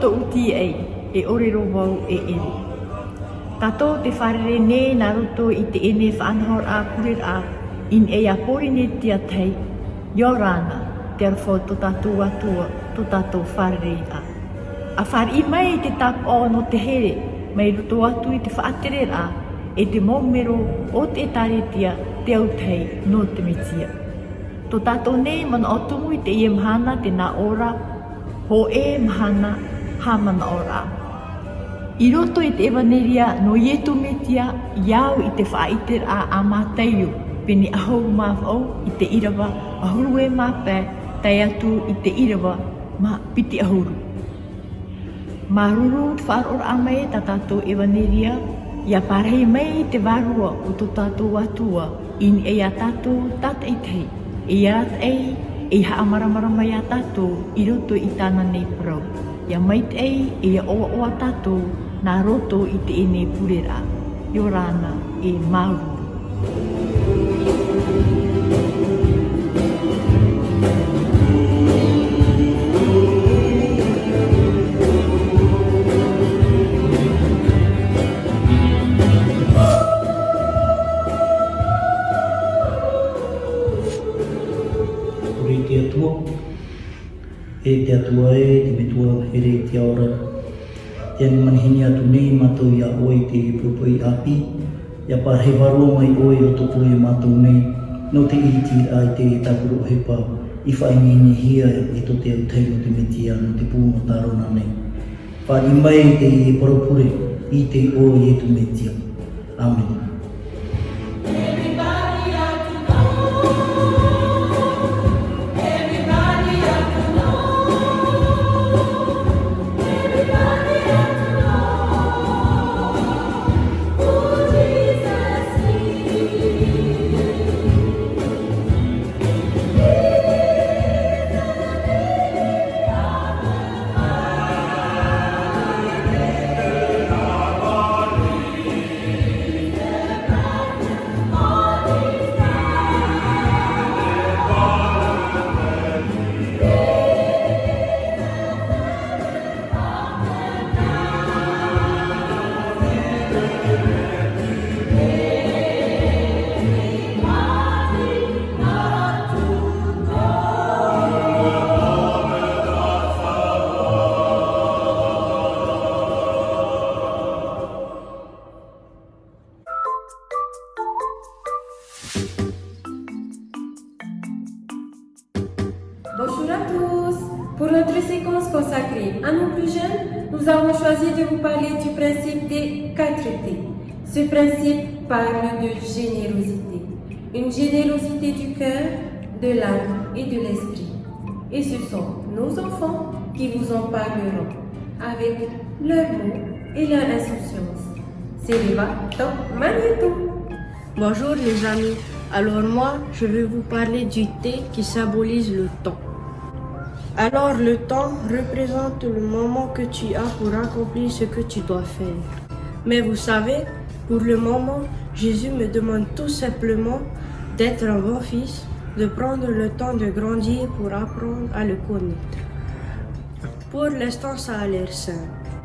to uti e orero wau e ere. Tato te wharere ne na roto I te ene whanhor a kurir a in e a porine tia tei. Yorana, te arwhau to tatou atua, to tatou wharere a. A whar I mai te tap o no te here, mai roto atu I te whaatere a, e te momero o te taretia te au tei no te metia. To tatou nei mana o tumu I te ie mahana te na ora, ho e mahana ha mana ora. I roto I te ewaneria no ietu metia, iau I te whaiter a amateiu, peni ahau mawau I te irawa, ahuru e mapē, tai atu I te irawa, ma piti ahuru. Maruru te whaarora amai ta tatou ewaneria, ia parhei mai te warua o to tatou atua, in e a tatou tat e tei, e arat e haamaramara mai a tatou, I roto I tāna nei parau. Ia mait e a oa oa tatou, nā roto I te ene purera, Yorana e Mauru. E te atua te metua here te aora. Te ani manihini atu nei mātou ia oi te pupui api. Ia parhe warua mai oi o toko e mātou nei. No te iti ai te tapuro hepa. I whaingi hia e to te au teimo te metia no te pūma tarona nei. Whani mai te paropure I te oi e tu metia. Amen. Bonjour à tous! Pour notre séquence consacrée à nos plus jeunes, nous avons choisi de vous parler du principe des 4 T. Ce principe parle de générosité. Une générosité du cœur, de l'âme et de l'esprit. Et ce sont nos enfants qui vous en parleront avec leurs mots et leur insouciance. C'est Riva Top Magneto! Bonjour les amis, alors moi je vais vous parler du T qui symbolise le temps. Alors le temps représente le moment que tu as pour accomplir ce que tu dois faire. Mais vous savez, pour le moment, Jésus me demande tout simplement d'être un bon fils, de prendre le temps de grandir pour apprendre à le connaître. Pour l'instant, ça a l'air simple.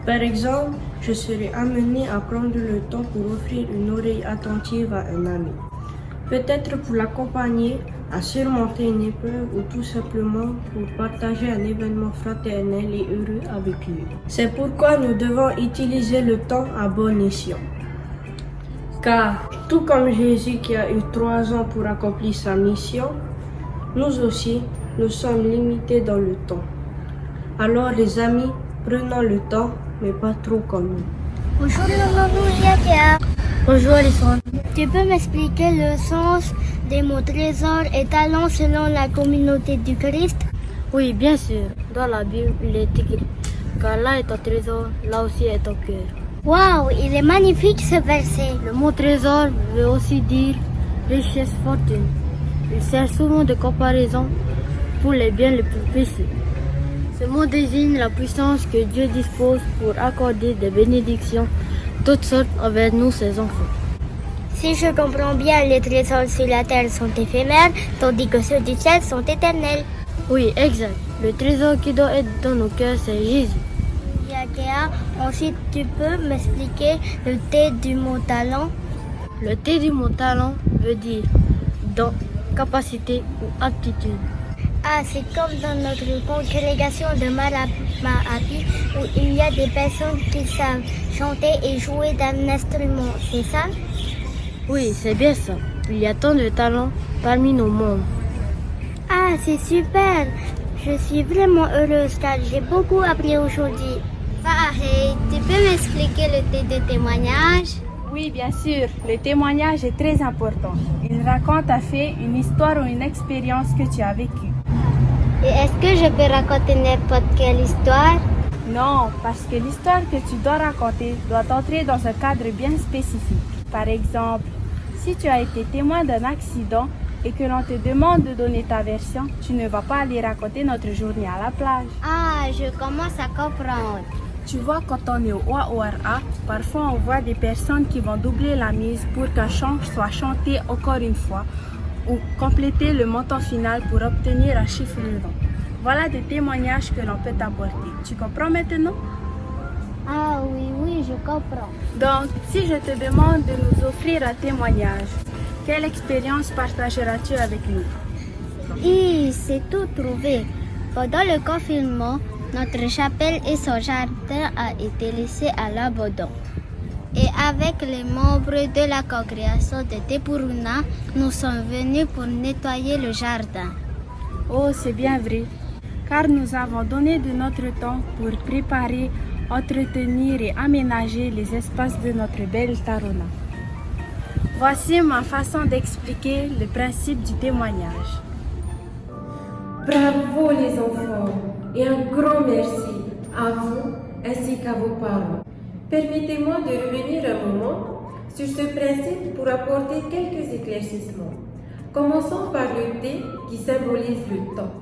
Par exemple, je serai amené à prendre le temps pour offrir une oreille attentive à un ami. Peut-être pour l'accompagner à surmonter une épreuve ou tout simplement pour partager un événement fraternel et heureux avec lui. C'est pourquoi nous devons utiliser le temps à bon escient. Car, tout comme Jésus qui a eu 3 ans pour accomplir sa mission, nous aussi, nous sommes limités dans le temps. Alors les amis, prenons le temps, mais pas trop comme nous. Bonjour maman Yaya. Bonjour Alexandre. Tu peux m'expliquer le sens des mots trésor et talent selon la communauté du Christ? Oui, bien sûr. Dans la Bible, il est écrit car là est ton trésor, là aussi est ton cœur. Waouh, il est magnifique ce verset. Le mot trésor veut aussi dire richesse, fortune. Il sert souvent de comparaison pour les biens les plus précieux. Ce mot désigne la puissance que Dieu dispose pour accorder des bénédictions toutes sortes envers nous, ses enfants. Si je comprends bien, les trésors sur la terre sont éphémères, tandis que ceux du ciel sont éternels. Oui, exact. Le trésor qui doit être dans nos cœurs, c'est Jésus. Yakea. Ensuite, tu peux m'expliquer le T du mot talent? Le T du mot talent veut dire don, capacité ou aptitude. Ah, c'est comme dans notre congrégation de Malamahapi où il y a des personnes qui savent chanter et jouer d'un instrument, c'est ça? Oui, c'est bien ça. Il y a tant de talents parmi nos membres. Ah, c'est super! Je suis vraiment heureuse car j'ai beaucoup appris aujourd'hui. Fahey, tu peux m'expliquer le T de témoignage? Oui, bien sûr. Le témoignage est très important. Il raconte à fait une histoire ou une expérience que tu as vécue. Et est-ce que je peux raconter n'importe quelle histoire? Non, parce que l'histoire que tu dois raconter doit entrer dans un cadre bien spécifique. Par exemple, si tu as été témoin d'un accident et que l'on te demande de donner ta version, tu ne vas pas aller raconter notre journée à la plage. Ah, je commence à comprendre. Tu vois, quand on est au OAORA, parfois on voit des personnes qui vont doubler la mise pour qu'un chant soit chanté encore une fois ou compléter le montant final pour obtenir un chiffre redond. Voilà des témoignages que l'on peut apporter. Tu comprends maintenant? Ah oui, je comprends. Donc, si je te demande de nous offrir un témoignage, quelle expérience partageras-tu avec nous? Et c'est tout trouvé. Pendant le confinement, notre chapelle et son jardin a été laissé à l'abandon. Et avec les membres de la congrégation de Tepuruna, nous sommes venus pour nettoyer le jardin. Oh, c'est bien vrai, car nous avons donné de notre temps pour préparer, entretenir et aménager les espaces de notre belle Tarona. Voici ma façon d'expliquer le principe du témoignage. Bravo les enfants et un grand merci à vous ainsi qu'à vos parents. Permettez-moi de revenir un moment sur ce principe pour apporter quelques éclaircissements. Commençons par le T qui symbolise le temps.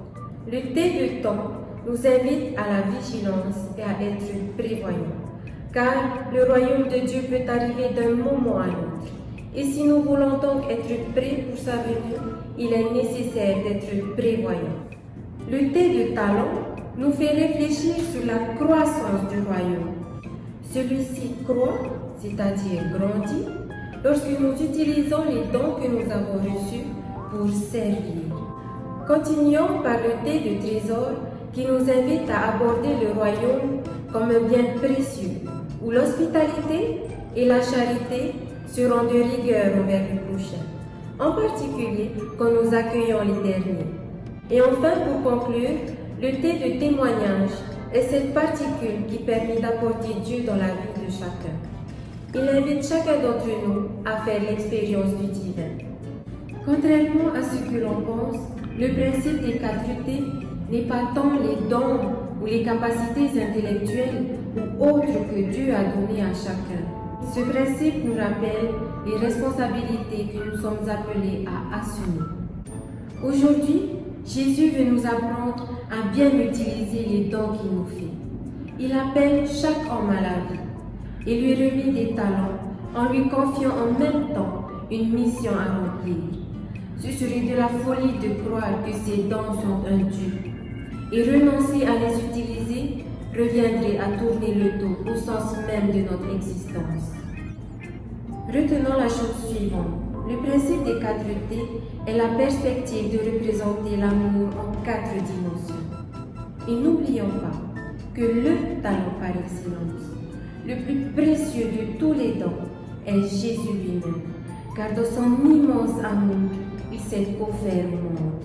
Le T de temps nous invite à la vigilance et à être prévoyants, car le royaume de Dieu peut arriver d'un moment à l'autre. Et si nous voulons donc être prêts pour sa venue, il est nécessaire d'être prévoyants. Le T de talent nous fait réfléchir sur la croissance du royaume. Celui-ci croît, c'est-à-dire grandit, lorsque nous utilisons les dons que nous avons reçus pour servir. Continuons par le T de trésor qui nous invite à aborder le royaume comme un bien précieux, où l'hospitalité et la charité seront de rigueur envers le prochain, en particulier quand nous accueillons les derniers. Et enfin, pour conclure, le T de témoignage est cette particule qui permet d'apporter Dieu dans la vie de chacun. Il invite chacun d'entre nous à faire l'expérience du divin. Contrairement à ce que l'on pense, le principe des 4 T n'est pas tant les dons ou les capacités intellectuelles ou autres que Dieu a donné à chacun. Ce principe nous rappelle les responsabilités que nous sommes appelés à assumer. Aujourd'hui, Jésus veut nous apprendre à bien utiliser les dons qu'il nous fait. Il appelle chaque homme à la vie et lui remet des talents en lui confiant en même temps une mission à remplir. Ce serait de la folie de croire que ces dons sont un dû. Et renoncer à les utiliser reviendrait à tourner le dos au sens même de notre existence. Retenons la chose suivante. Le principe des 4 T est la perspective de représenter l'amour en 4 dimensions. Et n'oublions pas que le talent par excellence, le plus précieux de tous les dons, est Jésus lui-même, car dans son immense amour, il s'est offert au monde.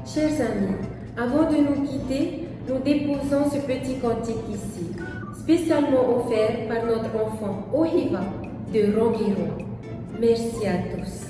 Chers amis, avant de nous quitter, nous déposons ce petit cantique ici, spécialement offert par notre enfant Ohiva de Ronguiro. Merci à tous.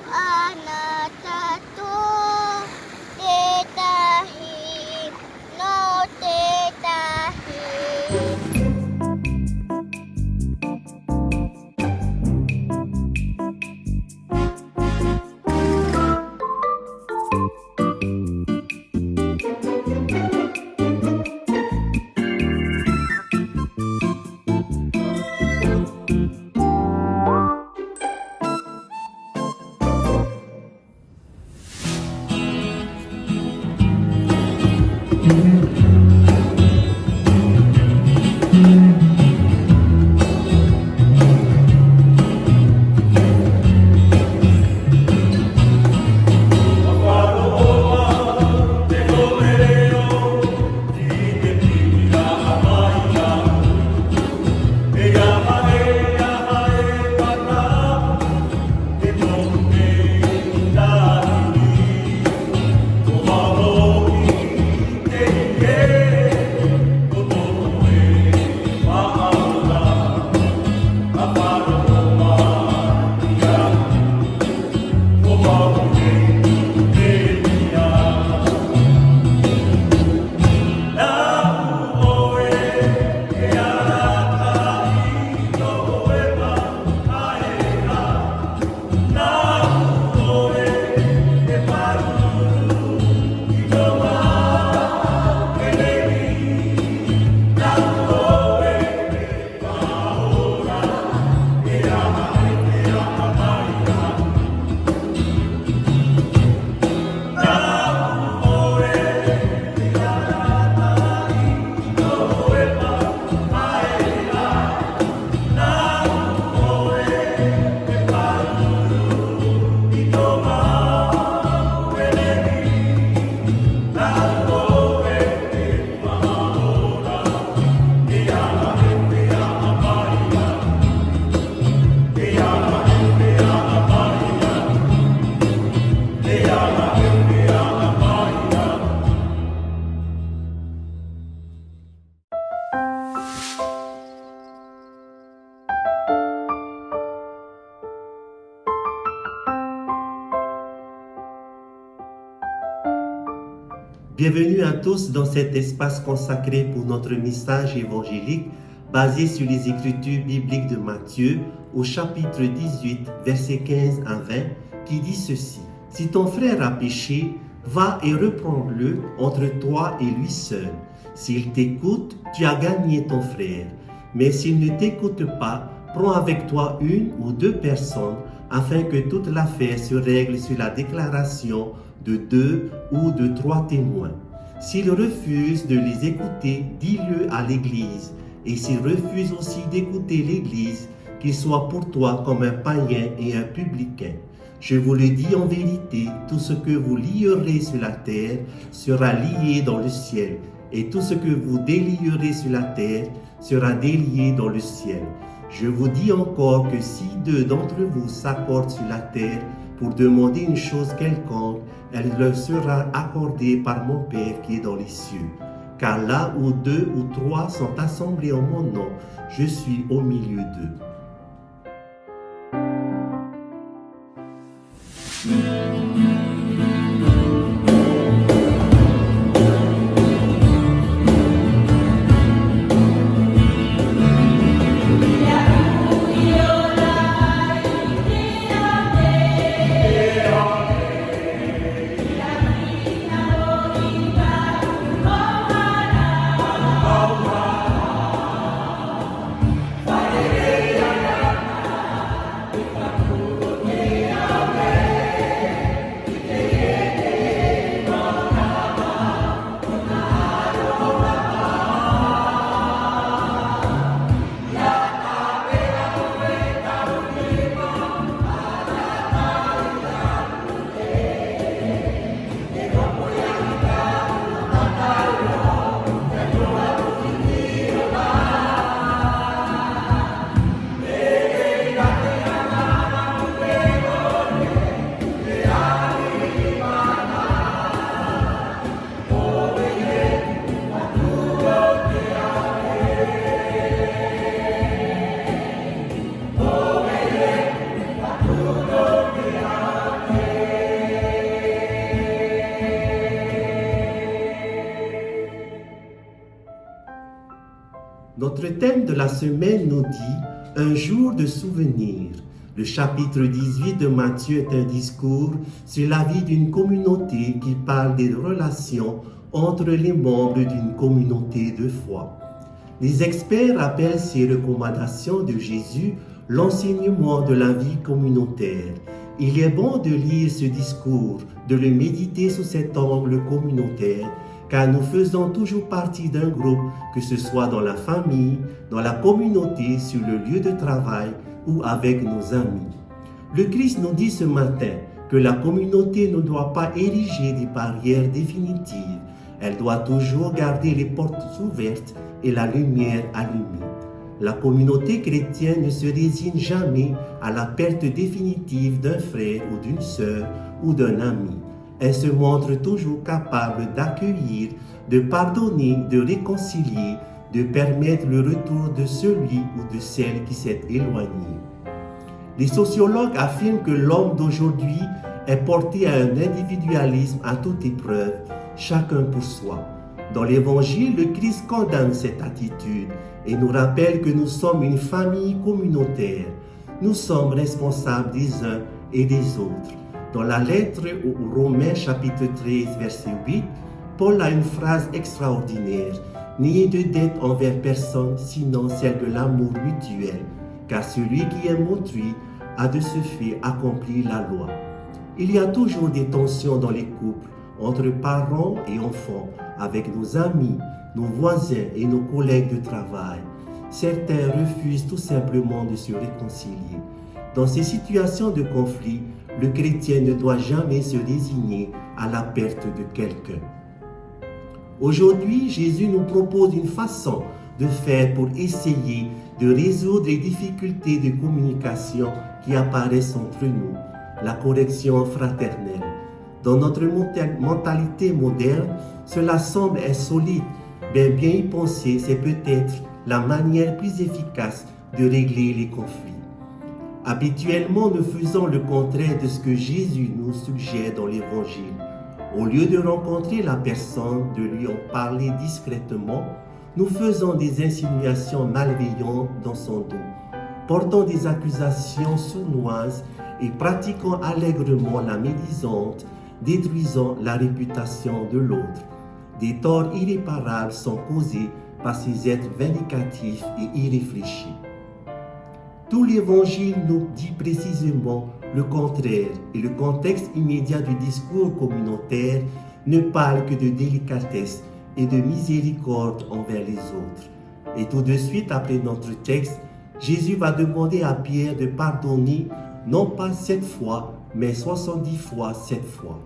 Anata Bienvenue à tous dans cet espace consacré pour notre message évangélique basé sur les écritures bibliques de Matthieu au chapitre 18, versets 15 à 20, qui dit ceci. « Si ton frère a péché, va et reprends-le entre toi et lui seul. S'il t'écoute, tu as gagné ton frère. Mais s'il ne t'écoute pas, prends avec toi une ou deux personnes afin que toute l'affaire se règle sur la déclaration de 2 ou de 3 témoins. S'il refuse de les écouter, dis-le à l'Église. Et s'il refuse aussi d'écouter l'Église, qu'il soit pour toi comme un païen et un publicain. Je vous le dis en vérité, tout ce que vous lierez sur la terre sera lié dans le ciel, et tout ce que vous délierez sur la terre sera délié dans le ciel. Je vous dis encore que si 2 d'entre vous s'accordent sur la terre pour demander une chose quelconque, elle leur sera accordée par mon Père qui est dans les cieux. Car là où 2 ou 3 sont assemblés en mon nom, je suis au milieu d'eux. Notre thème de la semaine nous dit « Un jour de souvenir ». Le chapitre 18 de Matthieu est un discours sur la vie d'une communauté qui parle des relations entre les membres d'une communauté de foi. Les experts appellent ces recommandations de Jésus l'enseignement de la vie communautaire. Il est bon de lire ce discours, de le méditer sous cet angle communautaire, car nous faisons toujours partie d'un groupe, que ce soit dans la famille, dans la communauté, sur le lieu de travail ou avec nos amis. Le Christ nous dit ce matin que la communauté ne doit pas ériger des barrières définitives. Elle doit toujours garder les portes ouvertes et la lumière allumée. La communauté chrétienne ne se résigne jamais à la perte définitive d'un frère ou d'une sœur ou d'un ami. Elle se montre toujours capable d'accueillir, de pardonner, de réconcilier, de permettre le retour de celui ou de celle qui s'est éloigné. Les sociologues affirment que l'homme d'aujourd'hui est porté à un individualisme à toute épreuve, chacun pour soi. Dans l'Évangile, le Christ condamne cette attitude et nous rappelle que nous sommes une famille communautaire. Nous sommes responsables des uns et des autres. Dans la lettre aux Romains chapitre 13 verset 8, Paul a une phrase extraordinaire. « N'ayez de dette envers personne, sinon celle de l'amour mutuel, car celui qui aime autrui a de ce fait accompli la loi. » Il y a toujours des tensions dans les couples, entre parents et enfants, avec nos amis, nos voisins et nos collègues de travail. Certains refusent tout simplement de se réconcilier. Dans ces situations de conflit, le chrétien ne doit jamais se résigner à la perte de quelqu'un. Aujourd'hui, Jésus nous propose une façon de faire pour essayer de résoudre les difficultés de communication qui apparaissent entre nous, la correction fraternelle. Dans notre mentalité moderne, cela semble insolite, mais bien y penser, c'est peut-être la manière plus efficace de régler les conflits. Habituellement, nous faisons le contraire de ce que Jésus nous suggère dans l'Évangile. Au lieu de rencontrer la personne, de lui en parler discrètement, nous faisons des insinuations malveillantes dans son dos, portant des accusations sournoises et pratiquant allègrement la médisante, détruisant la réputation de l'autre. Des torts irréparables sont causés par ces êtres vindicatifs et irréfléchis. Tout l'Évangile nous dit précisément le contraire et le contexte immédiat du discours communautaire ne parle que de délicatesse et de miséricorde envers les autres. Et tout de suite après notre texte, Jésus va demander à Pierre de pardonner non pas 7 fois, mais 70 fois 7 fois.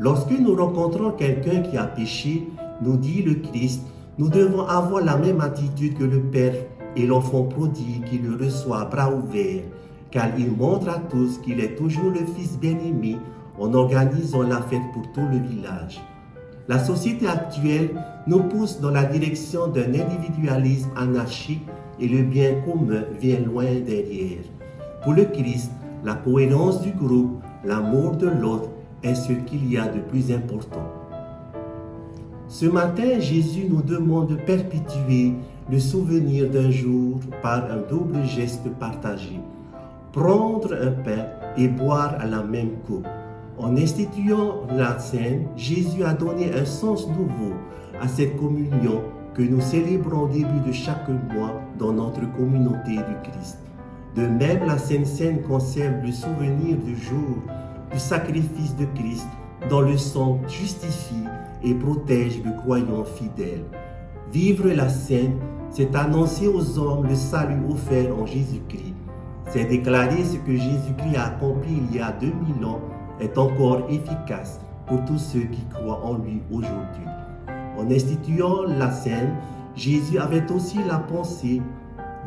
Lorsque nous rencontrons quelqu'un qui a péché, nous dit le Christ, nous devons avoir la même attitude que le Père et l'enfant prodigue qui le reçoit à bras ouverts, car il montre à tous qu'il est toujours le Fils bien-aimé en organisant la fête pour tout le village. La société actuelle nous pousse dans la direction d'un individualisme anarchique et le bien commun vient loin derrière. Pour le Christ, la cohérence du groupe, l'amour de l'autre est ce qu'il y a de plus important. Ce matin, Jésus nous demande de perpétuer le souvenir d'un jour par un double geste partagé. Prendre un pain et boire à la même coupe. En instituant la scène, Jésus a donné un sens nouveau à cette communion que nous célébrons au début de chaque mois dans notre communauté du Christ. De même, la Sainte Seine conserve le souvenir du jour du sacrifice de Christ dont le sang justifie et protège le croyant fidèle. Vivre la Sainte, c'est annoncer aux hommes le salut offert en Jésus-Christ. C'est déclarer ce que Jésus-Christ a accompli il y a 2000 ans est encore efficace pour tous ceux qui croient en lui aujourd'hui. En instituant la scène, Jésus avait aussi la pensée,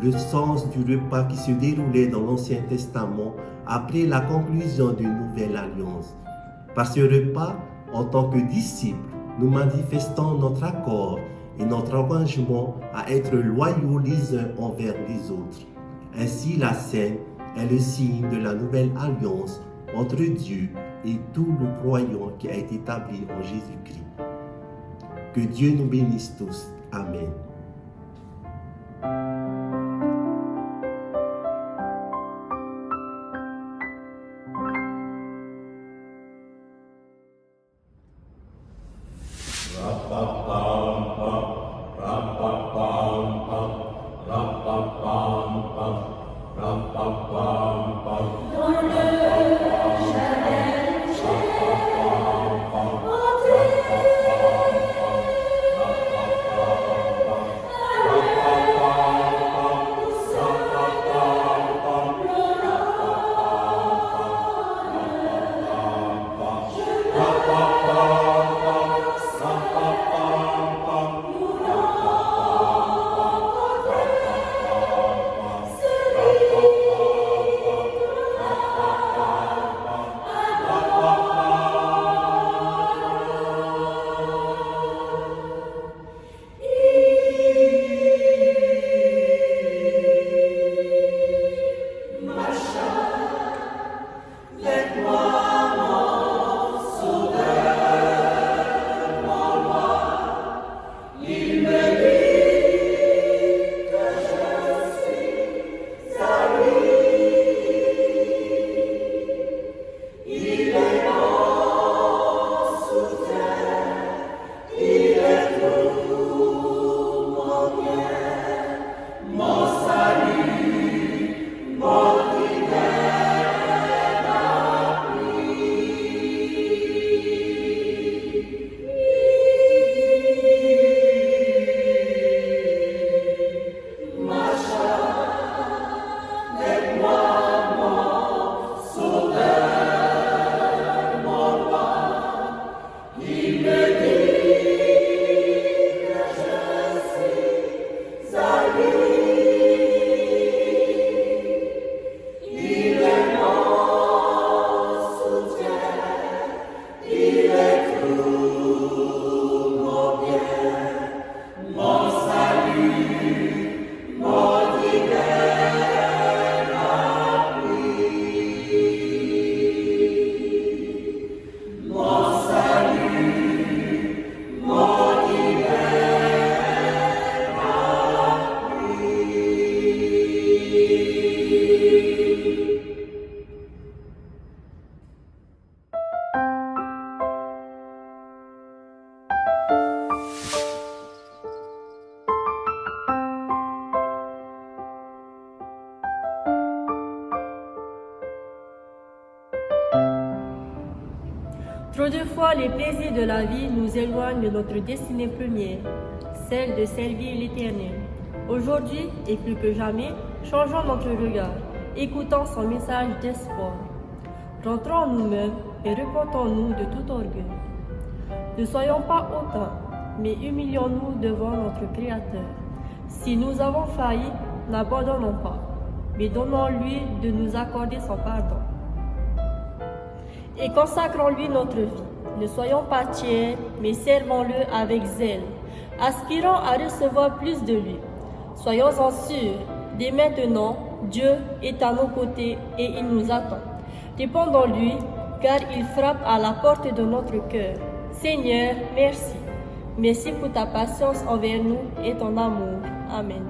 le sens du repas qui se déroulait dans l'Ancien Testament après la conclusion d'une nouvelle alliance. Par ce repas, en tant que disciples, nous manifestons notre accord et notre engagement à être loyaux les uns envers les autres. Ainsi, la scène est le signe de la nouvelle alliance entre Dieu et tout le croyant qui a été établi en Jésus-Christ. Que Dieu nous bénisse tous. Amen. Trop de fois, les plaisirs de la vie nous éloignent de notre destinée première, celle de servir l'Éternel. Aujourd'hui, et plus que jamais, changeons notre regard, écoutons son message d'espoir. Rentrons en nous-mêmes et repentons-nous de tout orgueil. Ne soyons pas hautains, mais humilions-nous devant notre Créateur. Si nous avons failli, n'abandonnons pas, mais donnons-lui de nous accorder son pardon. Et consacrons-lui notre vie. Ne soyons pas tiers, mais servons-le avec zèle, aspirant à recevoir plus de lui. Soyons-en sûrs, dès maintenant, Dieu est à nos côtés et il nous attend. Répondons-lui, car il frappe à la porte de notre cœur. Seigneur, merci. Merci pour ta patience envers nous et ton amour. Amen.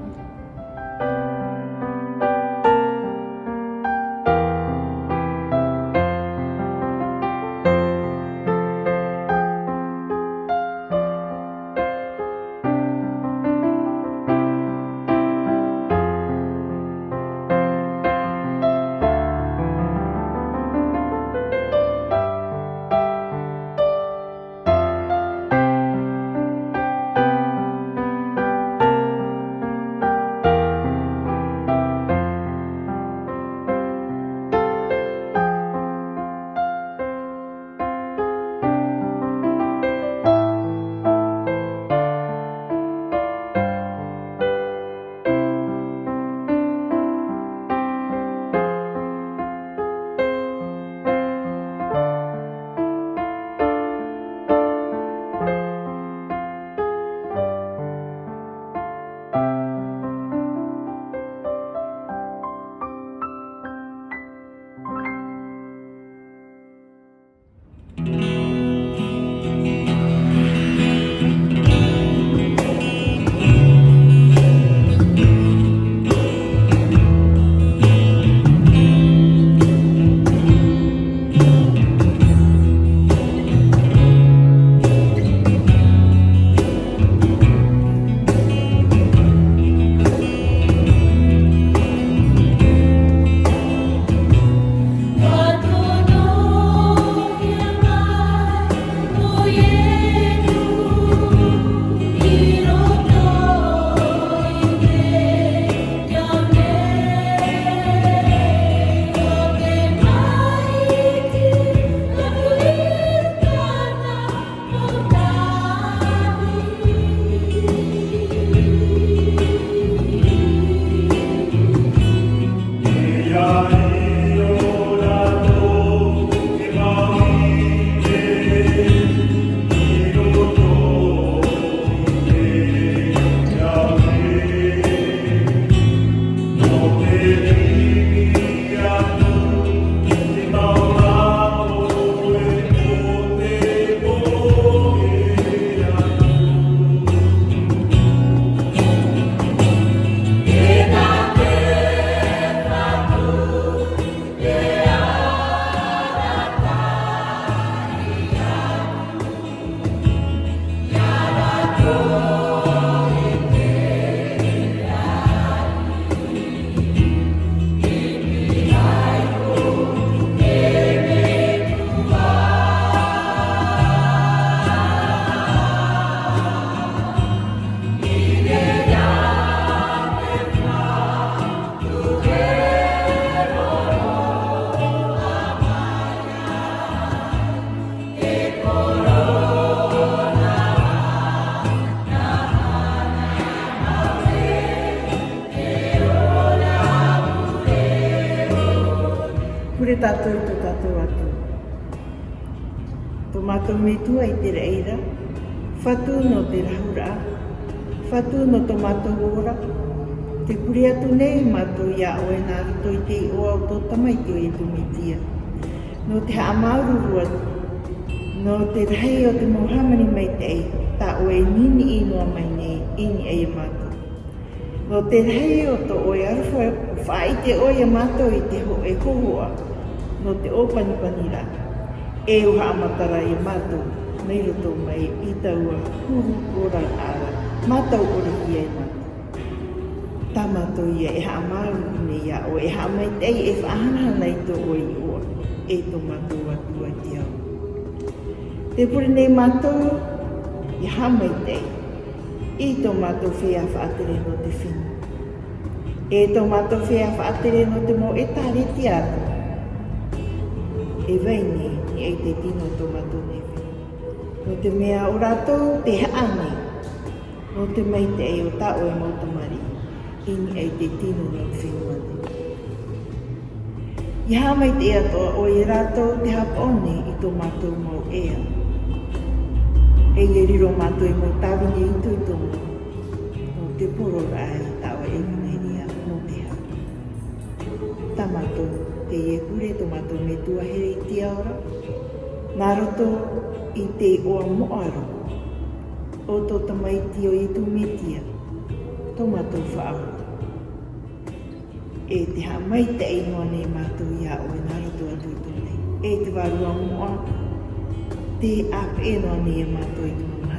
Kure tātou I tō tātou atu. Tō mātou me tua I te reira, whatu no te rahura, whatu no tō mātou ora, te kure atu nei mātou ia oe nā rito I te o au tō tamai te o e tumitia. No te haa maururu atu, no te rei o te mohamani mai te ei, tā oe nini inua mai nei, ini ei mātou. No te rei o tō oe arwha, whai te oe mātou I te ho e kohoa, no te ōpani rā. E uha amatara I mātou, nei roto mai I taua huru ora ara, mātou ora I e mātou. Tā mātou ia e haa mauru nei a o e haa mai tei e whaahana nei tō oe I oa, e tō mātou atua te au. Te puri nei mātou, i hamai tei. I tō mātou whea whaatere no te whinu. E tō mātou whea whaatere no te mo e tāreti atu. E waini i ei te tino tō mātou nei whinu. No te mea o rātou te haane. No te mai te e o tāo e mautamari. Ini ei te tino no whinu ane. I hamai te ea toa o i rātou te hapone i tō mātou mau ea. E riro mātou i mau tāwini i tui tōna. No te porora ai tāua e vineiria no te hau. Tā mātou te e kure tō mātou me tuahere i te aora. Nā roto i te oa moaro. O tō tamaiti o i tū metia. Tō mātou whaau. E te ha mai te ingoa nei mātou ia o e naroto atu i tōnei. E te warua moa, te ap e noa nei e mātou i tōna